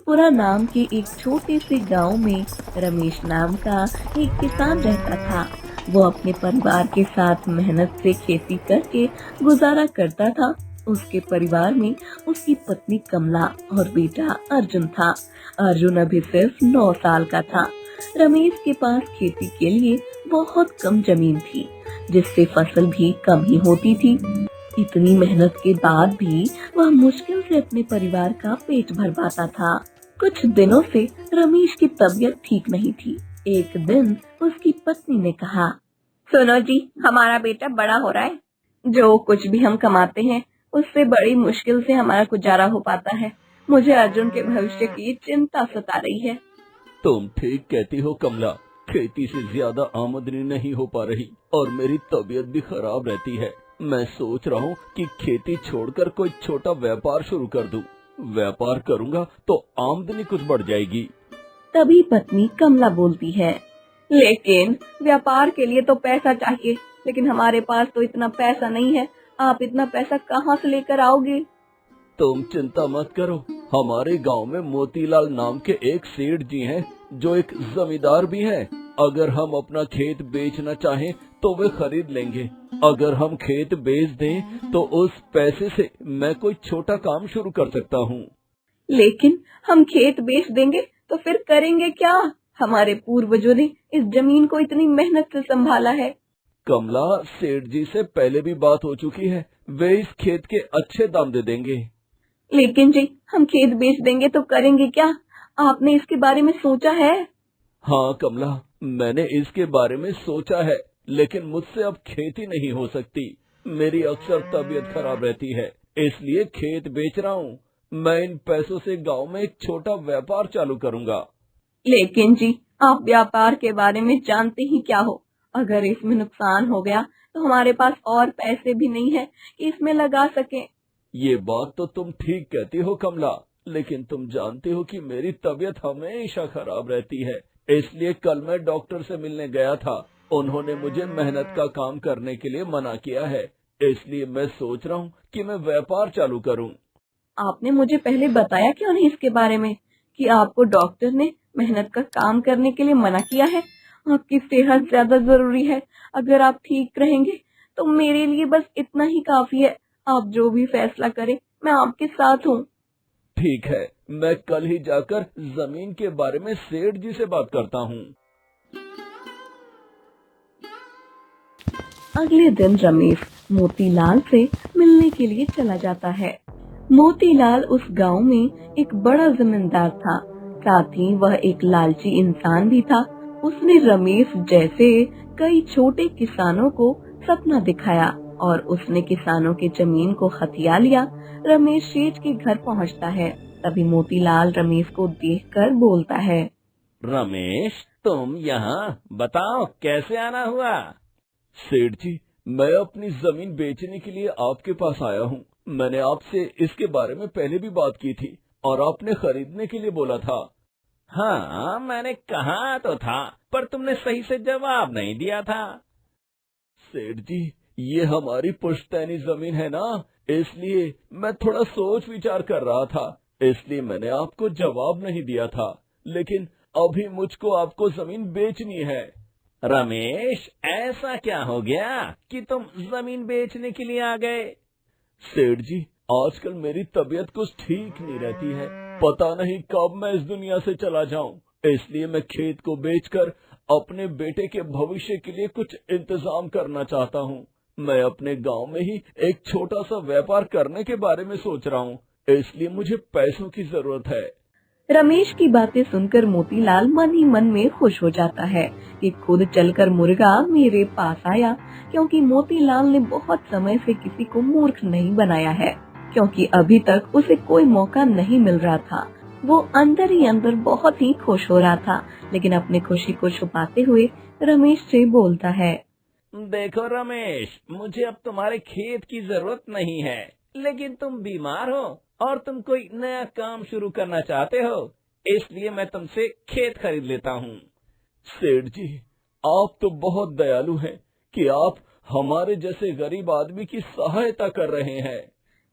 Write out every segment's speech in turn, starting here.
फूलपुरा नाम के एक छोटे से गांव में रमेश नाम का एक किसान रहता था। वो अपने परिवार के साथ मेहनत से खेती करके गुजारा करता था। उसके परिवार में उसकी पत्नी कमला और बेटा अर्जुन था। अर्जुन अभी सिर्फ 9 साल का था। रमेश के पास खेती के लिए बहुत कम जमीन थी, जिससे फसल भी कम ही होती थी। इतनी मेहनत के बाद भी वह मुश्किल से अपने परिवार का पेट भर पाता था। कुछ दिनों से रमेश की तबीयत ठीक नहीं थी। एक दिन उसकी पत्नी ने कहा, सुनो जी, हमारा बेटा बड़ा हो रहा है। जो कुछ भी हम कमाते हैं उससे बड़ी मुश्किल से हमारा गुजारा हो पाता है। मुझे अर्जुन के भविष्य की चिंता सता रही है। तुम ठीक कहती हो कमला, खेती से ज्यादा आमदनी नहीं हो पा रही और मेरी तबीयत भी खराब रहती है। मैं सोच रहा हूँ कि खेती छोड़कर कोई छोटा व्यापार शुरू कर दूं। व्यापार करूँगा तो आमदनी कुछ बढ़ जाएगी। तभी पत्नी कमला बोलती है, लेकिन व्यापार के लिए तो पैसा चाहिए, लेकिन हमारे पास तो इतना पैसा नहीं है। आप इतना पैसा कहाँ से लेकर आओगे? तुम चिंता मत करो, हमारे गांव में मोतीलाल नाम के एक सेठ जी हैं, जो एक जमींदार भी हैं। अगर हम अपना खेत बेचना चाहें तो वे खरीद लेंगे। अगर हम खेत बेच दें तो उस पैसे से मैं कोई छोटा काम शुरू कर सकता हूँ। लेकिन हम खेत बेच देंगे तो फिर करेंगे क्या? हमारे पूर्वजों ने इस जमीन को इतनी मेहनत से संभाला है। कमला, सेठ जी से पहले भी बात हो चुकी है, वे इस खेत के अच्छे दाम दे देंगे। लेकिन जी, हम खेत बेच देंगे तो करेंगे क्या? आपने इसके बारे में सोचा है? हाँ कमला, मैंने इसके बारे में सोचा है, लेकिन मुझसे अब खेती नहीं हो सकती। मेरी अक्सर तबीयत खराब रहती है, इसलिए खेत बेच रहा हूँ। मैं इन पैसों से गांव में एक छोटा व्यापार चालू करूँगा। लेकिन जी, आप व्यापार के बारे में जानते ही क्या हो? अगर इसमें नुकसान हो गया तो हमारे पास और पैसे भी नहीं है कि इसमें लगा सकें। ये बात तो तुम ठीक कहती हो कमला, लेकिन तुम जानती हो कि मेरी तबीयत हमेशा खराब रहती है। इसलिए कल मैं डॉक्टर से मिलने गया था। उन्होंने मुझे मेहनत का काम करने के लिए मना किया है। इसलिए मैं सोच रहा हूँ कि मैं व्यापार चालू करूँ। आपने मुझे पहले बताया क्यों नहीं इसके बारे में कि आपको डॉक्टर ने मेहनत का काम करने के लिए मना किया है? आपकी सेहत ज्यादा जरूरी है। अगर आप ठीक रहेंगे तो मेरे लिए बस इतना ही काफी है। आप जो भी फैसला करें, मैं आपके साथ हूँ। ठीक है, मैं कल ही जाकर जमीन के बारे में सेठ जी से बात करता हूँ। अगले दिन रमेश मोतीलाल से मिलने के लिए चला जाता है। मोतीलाल उस गांव में एक बड़ा जमींदार था, साथ ही वह एक लालची इंसान भी था। उसने रमेश जैसे कई छोटे किसानों को सपना दिखाया और उसने किसानों की जमीन को हथिया लिया। रमेश सेठ के घर पहुंचता है। तभी मोतीलाल रमेश को देखकर बोलता है, रमेश, तुम यहाँ बताओ कैसे आना हुआ? सेठ जी, मैं अपनी जमीन बेचने के लिए आपके पास आया हूँ। मैंने आपसे इसके बारे में पहले भी बात की थी और आपने खरीदने के लिए बोला था। हाँ, मैंने कहा तो था, पर तुमने सही से जवाब नहीं दिया था। सेठ जी, ये हमारी पुश्तैनी जमीन है ना, इसलिए मैं थोड़ा सोच विचार कर रहा था, इसलिए मैंने आपको जवाब नहीं दिया था। लेकिन अभी मुझको आपको जमीन बेचनी है। रमेश, ऐसा क्या हो गया कि तुम जमीन बेचने के लिए आ गए? सेठ जी, आजकल मेरी तबीयत कुछ ठीक नहीं रहती है। पता नहीं कब मैं इस दुनिया से चला जाऊं, इसलिए मैं खेत को बेचकर अपने बेटे के भविष्य के लिए कुछ इंतजाम करना चाहता हूं। मैं अपने गांव में ही एक छोटा सा व्यापार करने के बारे में सोच रहा हूं, इसलिए मुझे पैसों की जरूरत है। रमेश की बातें सुनकर मोतीलाल मन ही मन में खुश हो जाता है कि खुद चलकर मुर्गा मेरे पास आया, क्योंकि मोतीलाल ने बहुत समय से किसी को मूर्ख नहीं बनाया है, क्योंकि अभी तक उसे कोई मौका नहीं मिल रहा था। वो अंदर ही अंदर बहुत ही खुश हो रहा था, लेकिन अपनी खुशी को छुपाते हुए रमेश से बोलता है, देखो रमेश, मुझे अब तुम्हारे खेत की जरूरत नहीं है, लेकिन तुम बीमार हो और तुम कोई नया काम शुरू करना चाहते हो, इसलिए मैं तुमसे खेत खरीद लेता हूँ। सेठ जी, आप तो बहुत दयालु हैं कि आप हमारे जैसे गरीब आदमी की सहायता कर रहे हैं।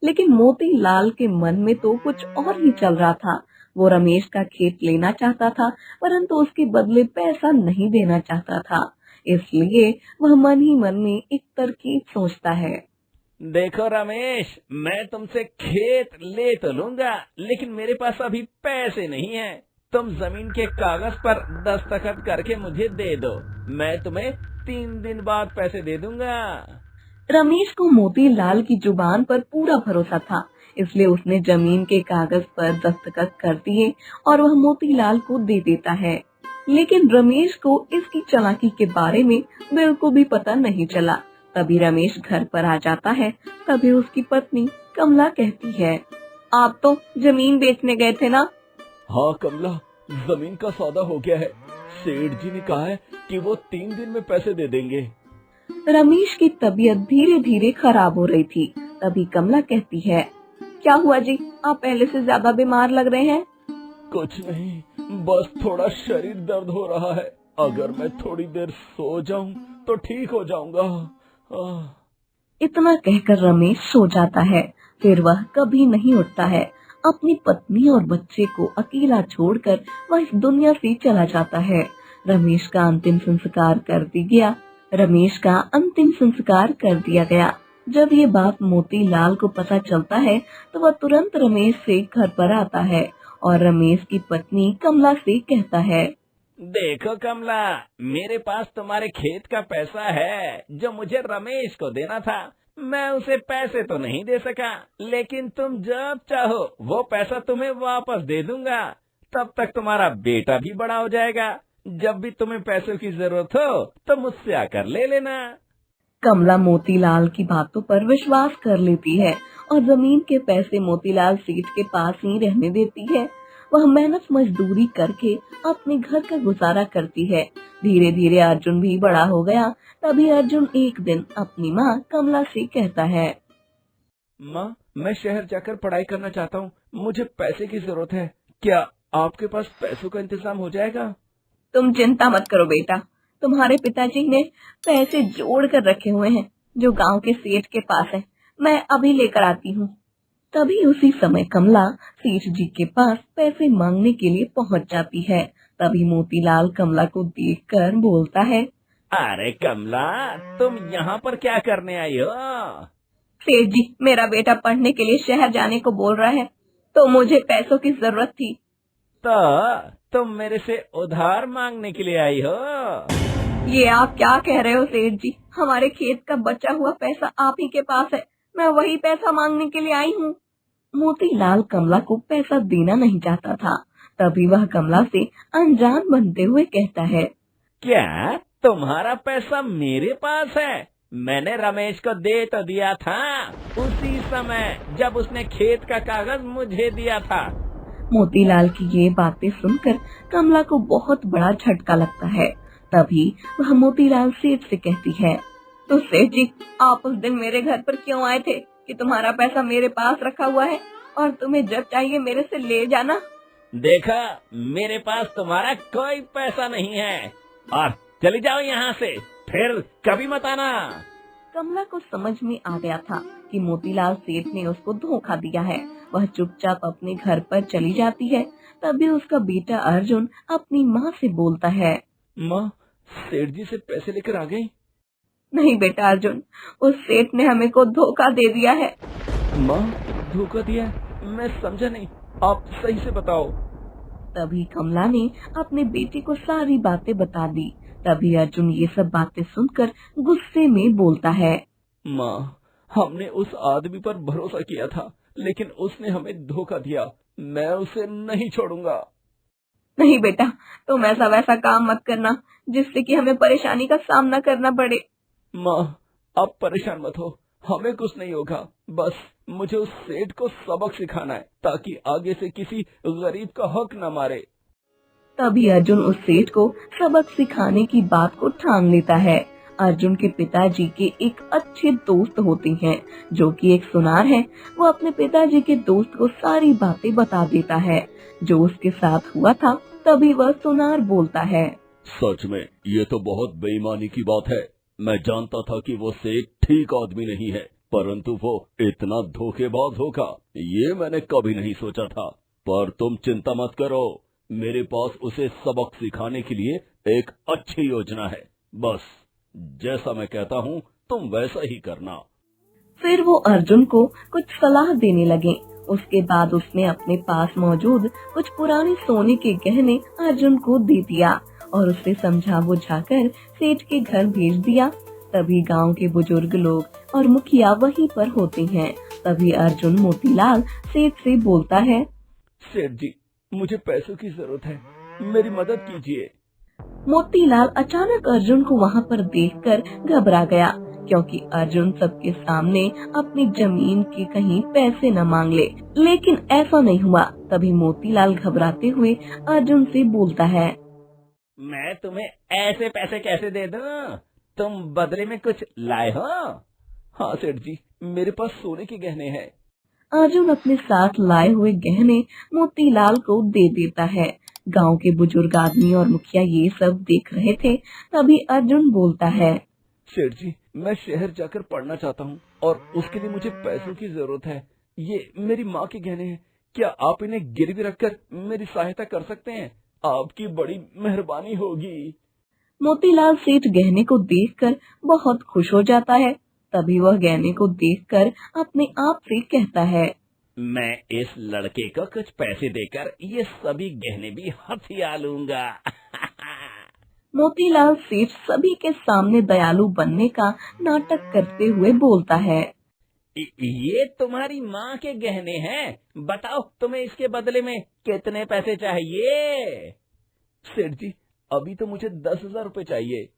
लेकिन मोतीलाल के मन में तो कुछ और ही चल रहा था। वो रमेश का खेत लेना चाहता था, परंतु उसके बदले पैसा नहीं देना चाहता था। इसलिए वह मन ही मन में एक तरकीब सोचता है। देखो रमेश, मैं तुमसे खेत ले तो लूंगा, लेकिन मेरे पास अभी पैसे नहीं है। तुम जमीन के कागज पर दस्तखत करके मुझे दे दो, मैं तुम्हें 3 दिन बाद पैसे दे दूंगा। रमेश को मोतीलाल की जुबान पर पूरा भरोसा था, इसलिए उसने जमीन के कागज पर दस्तखत कर दिए और वह मोतीलाल को दे देता है। लेकिन रमेश को इसकी चालाकी के बारे में बिल्कुल भी पता नहीं चला। तभी रमेश घर पर आ जाता है। तभी उसकी पत्नी कमला कहती है, आप तो जमीन बेचने गए थे ना? हाँ कमला, जमीन का सौदा हो गया है। सेठ जी ने कहा है कि वो 3 दिन में पैसे दे देंगे। रमेश की तबीयत धीरे धीरे खराब हो रही थी। तभी कमला कहती है, क्या हुआ जी, आप पहले से ज्यादा बीमार लग रहे हैं? कुछ नहीं, बस थोड़ा शरीर दर्द हो रहा है। अगर मैं थोड़ी देर सो जाऊं तो ठीक हो जाऊंगा। इतना कहकर रमेश सो जाता है। फिर वह कभी नहीं उठता है। अपनी पत्नी और बच्चे को अकेला छोड़कर वह इस दुनिया से चला जाता है। रमेश का अंतिम संस्कार कर दिया गया। जब ये बात मोतीलाल को पता चलता है तो वह तुरंत रमेश से घर पर आता है और रमेश की पत्नी कमला से कहता है, देखो कमला, मेरे पास तुम्हारे खेत का पैसा है जो मुझे रमेश को देना था। मैं उसे पैसे तो नहीं दे सका, लेकिन तुम जब चाहो वो पैसा तुम्हें वापस दे दूंगा। तब तक तुम्हारा बेटा भी बड़ा हो जाएगा। जब भी तुम्हें पैसों की जरूरत हो तो मुझसे आकर ले लेना। कमला मोतीलाल की बातों पर विश्वास कर लेती है और जमीन के पैसे मोतीलाल सेठ के पास ही रहने देती है। वह मेहनत मजदूरी करके अपने घर का गुजारा करती है। धीरे धीरे अर्जुन भी बड़ा हो गया। तभी अर्जुन एक दिन अपनी माँ कमला से कहता है, माँ, मैं शहर जाकर पढ़ाई करना चाहता हूँ। मुझे पैसे की जरूरत है। क्या आपके पास पैसों का इंतजाम हो जाएगा? तुम चिंता मत करो बेटा, तुम्हारे पिताजी ने पैसे जोड़ कर रखे हुए हैं जो गांव के सेठ के पास है। मैं अभी लेकर आती हूँ। तभी उसी समय कमला सेठ जी के पास पैसे मांगने के लिए पहुँच जाती है। तभी मोतीलाल कमला को देखकर बोलता है, अरे कमला, तुम यहाँ पर क्या करने आई हो? सेठ जी, मेरा बेटा पढ़ने के लिए शहर जाने को बोल रहा है, तो मुझे पैसों की जरूरत थी। तो तुम मेरे से उधार मांगने के लिए आई हो? ये आप क्या कह रहे हो सेठ जी? हमारे खेत का बचा हुआ पैसा आप ही के पास है, मैं वही पैसा मांगने के लिए आई हूँ। मोतीलाल कमला को पैसा देना नहीं चाहता था। तभी वह कमला से अनजान बनते हुए कहता है, क्या तुम्हारा पैसा मेरे पास है? मैंने रमेश को दे तो दिया था उसी समय जब उसने खेत का कागज मुझे दिया था। मोतीलाल की ये बातें सुनकर कमला को बहुत बड़ा झटका लगता है। तभी वह मोतीलाल सेठ से कहती है, तो सेठ जी, आप उस दिन मेरे घर पर क्यों आए थे कि तुम्हारा पैसा मेरे पास रखा हुआ है और तुम्हें जब चाहिए मेरे से ले जाना? देखा, मेरे पास तुम्हारा कोई पैसा नहीं है और चली जाओ यहाँ से, फिर कभी मत आना। कमला को समझ में आ गया था कि मोतीलाल सेठ ने उसको धोखा दिया है। वह चुपचाप अपने घर पर चली जाती है। तभी उसका बेटा अर्जुन अपनी माँ से बोलता है, माँ, सेठ जी से पैसे लेकर आ गई? नहीं बेटा अर्जुन, उस सेठ ने हमें को धोखा दे दिया है। माँ, धोखा दिया? मैं समझा नहीं, आप सही से बताओ। तभी कमला ने अपने बेटे को सारी बातें बता दी। तभी अर्जुन ये सब बातें सुनकर गुस्से में बोलता है, माँ, हमने उस आदमी पर भरोसा किया था, लेकिन उसने हमें धोखा दिया। मैं उसे नहीं छोड़ूंगा। नहीं बेटा, तुम ऐसा वैसा काम मत करना जिससे कि हमें परेशानी का सामना करना पड़े। माँ, आप परेशान मत हो, हमें कुछ नहीं होगा। बस मुझे उस सेठ को सबक सिखाना है ताकि आगे से किसी गरीब का हक न मारे। तभी अर्जुन उस सेठ को सबक सिखाने की बात को ठान लेता है। अर्जुन के पिताजी के एक अच्छे दोस्त होते हैं जो कि एक सुनार है। वो अपने पिताजी के दोस्त को सारी बातें बता देता है जो उसके साथ हुआ था। तभी वह सुनार बोलता है, सच में ये तो बहुत बेईमानी की बात है। मैं जानता था कि वो सेठ ठीक आदमी नहीं है, परंतु वो इतना धोखेबाज होगा ये मैंने कभी नहीं सोचा था। पर तुम चिंता मत करो, मेरे पास उसे सबक सिखाने के लिए एक अच्छी योजना है। बस जैसा मैं कहता हूँ तुम वैसा ही करना। फिर वो अर्जुन को कुछ सलाह देने लगे। उसके बाद उसने अपने पास मौजूद कुछ पुराने सोने के गहने अर्जुन को दे दिया और उसे समझा बुझाकर सेठ के घर भेज दिया। तभी गांव के बुजुर्ग लोग और मुखिया वहीं पर होते हैं। तभी अर्जुन मोतीलाल सेठ से बोलता है, सेठ जी, मुझे पैसों की जरूरत है, मेरी मदद कीजिए। मोतीलाल अचानक अर्जुन को वहाँ पर देखकर घबरा गया, क्योंकि अर्जुन सबके सामने अपनी जमीन के कहीं पैसे न मांग ले। लेकिन ऐसा नहीं हुआ। तभी मोतीलाल घबराते हुए अर्जुन से बोलता है, मैं तुम्हें ऐसे पैसे कैसे दे दूं? तुम बदले में कुछ लाए हो? हाँ सेठ जी, मेरे पास सोने के गहने हैं। अर्जुन अपने साथ लाए हुए गहने मोतीलाल को दे देता है। गांव के बुजुर्ग आदमी और मुखिया ये सब देख रहे थे। तभी अर्जुन बोलता है, सेठ जी, मैं शहर जाकर पढ़ना चाहता हूँ और उसके लिए मुझे पैसों की जरूरत है। ये मेरी माँ के गहने हैं, क्या आप इन्हें गिरवी रखकर मेरी सहायता कर सकते हैं? आपकी बड़ी मेहरबानी होगी। मोतीलाल सेठ गहने को देखकर बहुत खुश हो जाता है। तभी वह गहने को देखकर अपने आप से कहता है, मैं इस लड़के को कुछ पैसे देकर ये सभी गहने भी हथिया लूंगा। मोतीलाल सेठ सभी के सामने दयालु बनने का नाटक करते हुए बोलता है, ये तुम्हारी माँ के गहने हैं, बताओ तुम्हें इसके बदले में कितने पैसे चाहिए? सेठ जी, अभी तो मुझे 10,000 रुपए चाहिए।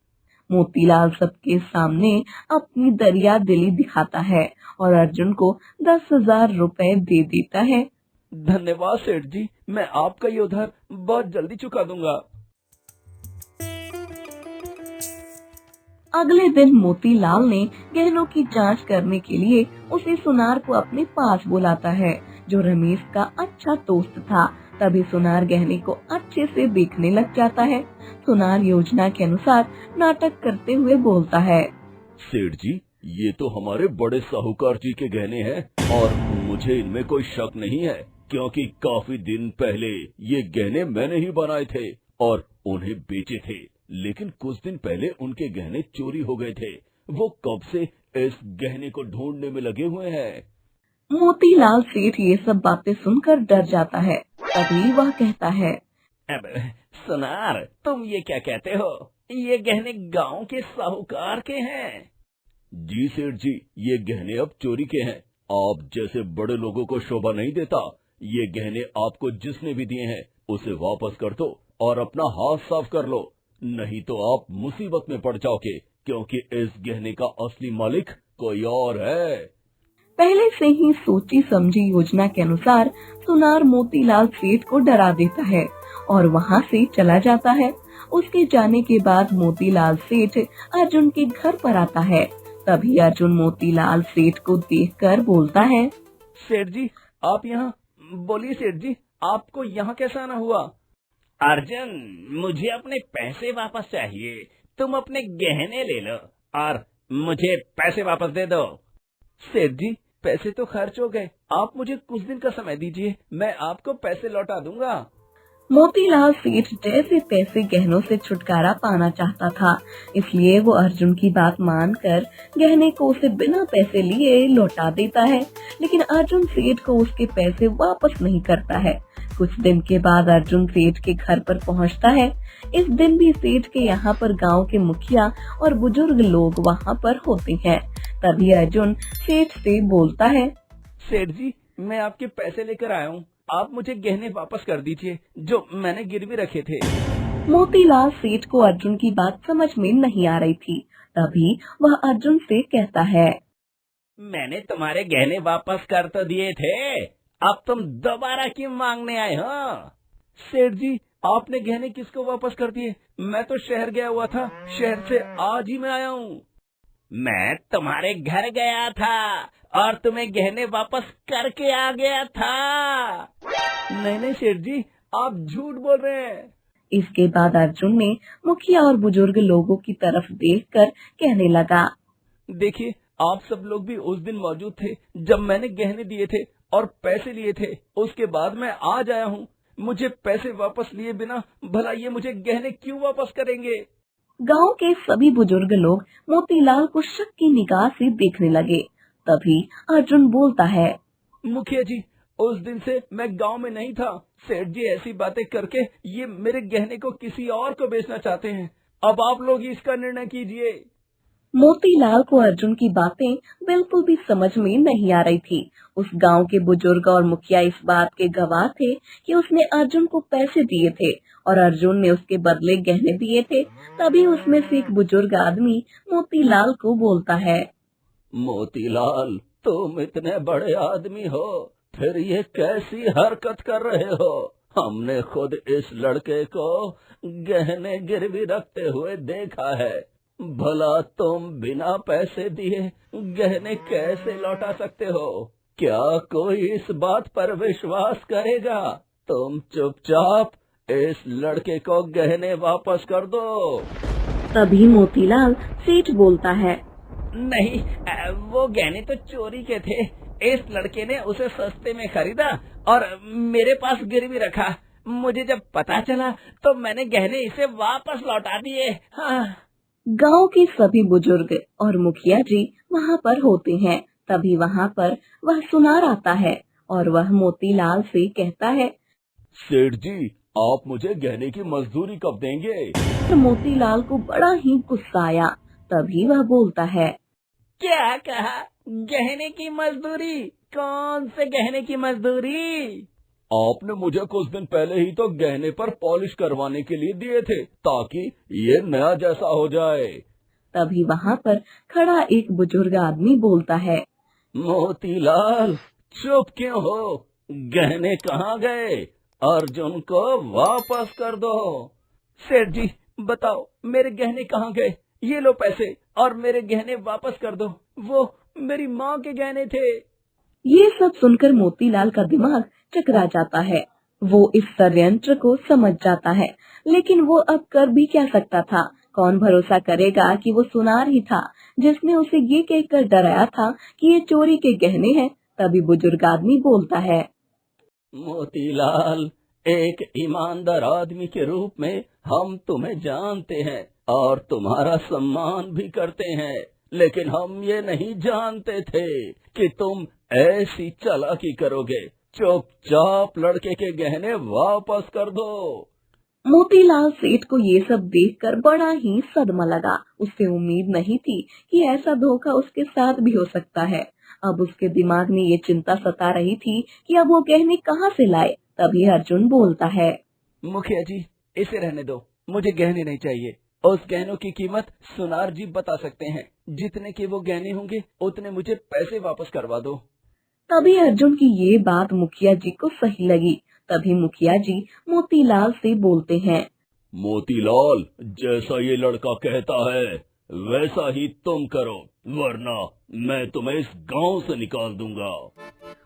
मोतीलाल सबके सामने अपनी दरिया दिली दिखाता है और अर्जुन को 10,000 रुपए दे देता है। धन्यवाद सेठ जी, मैं आपका ये उधार बहुत जल्दी चुका दूंगा। अगले दिन मोतीलाल ने गहनों की जांच करने के लिए उसे सुनार को अपने पास बुलाता है, जो रमेश का अच्छा दोस्त था। तभी सुनार गहने को अच्छे से देखने लग जाता है। सुनार योजना के अनुसार नाटक करते हुए बोलता है, सेठ जी, ये तो हमारे बड़े साहूकार जी के गहने हैं और मुझे इनमें कोई शक नहीं है, क्योंकि काफी दिन पहले ये गहने मैंने ही बनाए थे और उन्हें बेचे थे। लेकिन कुछ दिन पहले उनके गहने चोरी हो गए थे। वो कब से इस गहने को ढूंढने में लगे हुए हैं। मोतीलाल सेठ ये सब बातें सुनकर डर जाता है। तभी वह कहता है, अब सुनार, तुम ये क्या कहते हो? ये गहने गांव के साहूकार के हैं। जी सेठ जी, ये गहने अब चोरी के हैं। आप जैसे बड़े लोगों को शोभा नहीं देता। ये गहने आपको जिसने भी दिए हैं उसे वापस कर दो और अपना हाथ साफ कर लो, नहीं तो आप मुसीबत में पड़ जाओगे, क्योंकि इस गहने का असली मालिक कोई और है। पहले से ही सोची समझी योजना के अनुसार सुनार मोतीलाल सेठ को डरा देता है और वहाँ से चला जाता है। उसके जाने के बाद मोतीलाल सेठ अर्जुन के घर पर आता है। तभी अर्जुन मोतीलाल सेठ को देखकर बोलता है, सेठ जी, आप यहाँ? बोलिए सेठ जी, आपको यहाँ कैसे आना हुआ? अर्जुन, मुझे अपने पैसे वापस चाहिए। तुम अपने गहने ले लो और मुझे पैसे वापस दे दो। सेठ जी, पैसे तो खर्च हो गए, आप मुझे कुछ दिन का समय दीजिए, मैं आपको पैसे लौटा दूंगा। मोतीलाल सेठ जैसे तैसे गहनों से छुटकारा पाना चाहता था, इसलिए वो अर्जुन की बात मानकर गहने को उसे बिना पैसे लिए लौटा देता है। लेकिन अर्जुन सेठ को उसके पैसे वापस नहीं करता है। कुछ दिन के बाद अर्जुन सेठ के घर पर पहुंचता है। इस दिन भी सेठ के यहाँ पर गांव के मुखिया और बुजुर्ग लोग वहाँ पर होते हैं। तभी अर्जुन सेठ से बोलता है, सेठ जी, मैं आपके पैसे लेकर आया हूँ, आप मुझे गहने वापस कर दीजिए जो मैंने गिरवी रखे थे। मोतीलाल सेठ को अर्जुन की बात समझ में नहीं आ रही थी। तभी वह अर्जुन से कहता है, मैंने तुम्हारे गहने वापस कर तो दिए थे, अब तुम दोबारा क्यों मांगने आए हो? सेठ जी, आपने गहने किसको वापस कर दिए? मैं तो शहर गया हुआ था, शहर से आज ही मैं आया हूँ। मैं तुम्हारे घर गया था और तुम्हें गहने वापस करके आ गया था। नहीं नहीं सेठ जी, आप झूठ बोल रहे हैं। इसके बाद अर्जुन ने मुखिया और बुजुर्ग लोगों की तरफ देखकर कहने लगा, देखिए, आप सब लोग भी उस दिन मौजूद थे जब मैंने गहने दिए थे और पैसे लिए थे। उसके बाद मैं आज आया हूँ। मुझे पैसे वापस लिए बिना भला ये मुझे गहने क्यों वापस करेंगे? गांव के सभी बुजुर्ग लोग मोतीलाल को शक की निगाह से देखने लगे। तभी अर्जुन बोलता है, मुखिया जी, उस दिन से मैं गांव में नहीं था। सेठ जी ऐसी बातें करके ये मेरे गहने को किसी और को बेचना चाहते हैं। अब आप लोग ही इसका निर्णय कीजिए। मोतीलाल को अर्जुन की बातें बिल्कुल भी समझ में नहीं आ रही थी। उस गांव के बुजुर्ग और मुखिया इस बात के गवाह थे कि उसने अर्जुन को पैसे दिए थे और अर्जुन ने उसके बदले गहने दिए थे। तभी उसमें से एक बुजुर्ग आदमी मोतीलाल को बोलता है, मोतीलाल, तुम इतने बड़े आदमी हो, फिर ये कैसी हरकत कर रहे हो? हमने खुद इस लड़के को गहने गिरवी रखते हुए देखा है। भला तुम बिना पैसे दिए गहने कैसे लौटा सकते हो? क्या कोई इस बात पर विश्वास करेगा? तुम चुपचाप इस लड़के को गहने वापस कर दो। तभी मोतीलाल सेठ बोलता है, नहीं, वो गहने तो चोरी के थे। इस लड़के ने उसे सस्ते में खरीदा और मेरे पास गिरवी रखा। मुझे जब पता चला तो मैंने गहने इसे वापस लौटा दिए। हाँ। गांव के सभी बुजुर्ग और मुखिया जी वहाँ पर होते हैं। तभी वहाँ पर वह सुनार आता है और वह मोतीलाल से कहता है, सेठ जी, आप मुझे गहने की मजदूरी कब देंगे? तो मोतीलाल को बड़ा ही गुस्सा आया। तभी वह बोलता है, क्या कहा? गहने की मजदूरी? कौन से गहने की मजदूरी? आपने मुझे कुछ दिन पहले ही तो गहने पर पॉलिश करवाने के लिए दिए थे ताकि ये नया जैसा हो जाए। तभी वहाँ पर खड़ा एक बुजुर्ग आदमी बोलता है, मोतीलाल, चुप क्यों हो? गहने कहाँ गए? अर्जुन को वापस कर दो। सेठ जी, बताओ मेरे गहने कहाँ गए? ये लो पैसे और मेरे गहने वापस कर दो। वो मेरी माँ के गहने थे। ये सब सुनकर मोतीलाल का दिमाग चकरा जाता है। वो इस षड्यंत्र को समझ जाता है, लेकिन वो अब कर भी क्या सकता था? कौन भरोसा करेगा कि वो सुनार ही था जिसने उसे ये कहकर डराया था कि ये चोरी के गहने हैं। तभी बुजुर्ग आदमी बोलता है, मोतीलाल, एक ईमानदार आदमी के रूप में हम तुम्हें जानते हैं और तुम्हारा सम्मान भी करते हैं, लेकिन हम ये नहीं जानते थे कि तुम ऐसी चालाकी करोगे। चुपचाप लड़के के गहने वापस कर दो। मोतीलाल सेठ को ये सब देखकर बड़ा ही सदमा लगा। उसे उम्मीद नहीं थी कि ऐसा धोखा उसके साथ भी हो सकता है। अब उसके दिमाग में ये चिंता सता रही थी कि अब वो गहने कहाँ से लाए। तभी अर्जुन बोलता है, मुखिया जी, इसे रहने दो, मुझे गहने नहीं चाहिए। उस गहनों की कीमत सुनार जी बता सकते हैं। जितने के वो गहने होंगे उतने मुझे पैसे वापस करवा दो। तभी अर्जुन की ये बात मुखिया जी को सही लगी। तभी मुखिया जी मोतीलाल से बोलते हैं, मोतीलाल, जैसा ये लड़का कहता है वैसा ही तुम करो, वरना मैं तुम्हें इस गांव से निकाल दूंगा।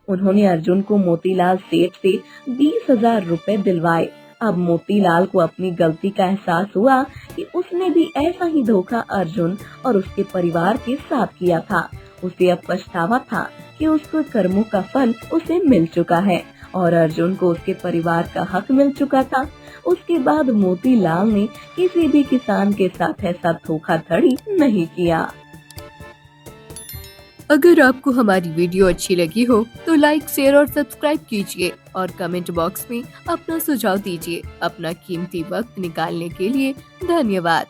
उन्होंने अर्जुन को मोतीलाल सेठ से 20,000 रुपए दिलवाए। अब मोतीलाल को अपनी गलती का एहसास हुआ कि उसने भी ऐसा ही धोखा अर्जुन और उसके परिवार के साथ किया था। उसे अब पछतावा था कि उसके कर्मों का फल उसे मिल चुका है और अर्जुन को उसके परिवार का हक मिल चुका था। उसके बाद मोतीलाल ने किसी भी किसान के साथ ऐसा धोखाधड़ी नहीं किया। अगर आपको हमारी वीडियो अच्छी लगी हो तो लाइक, शेयर और सब्सक्राइब कीजिए और कमेंट बॉक्स में अपना सुझाव दीजिए। अपना कीमती वक्त निकालने के लिए धन्यवाद।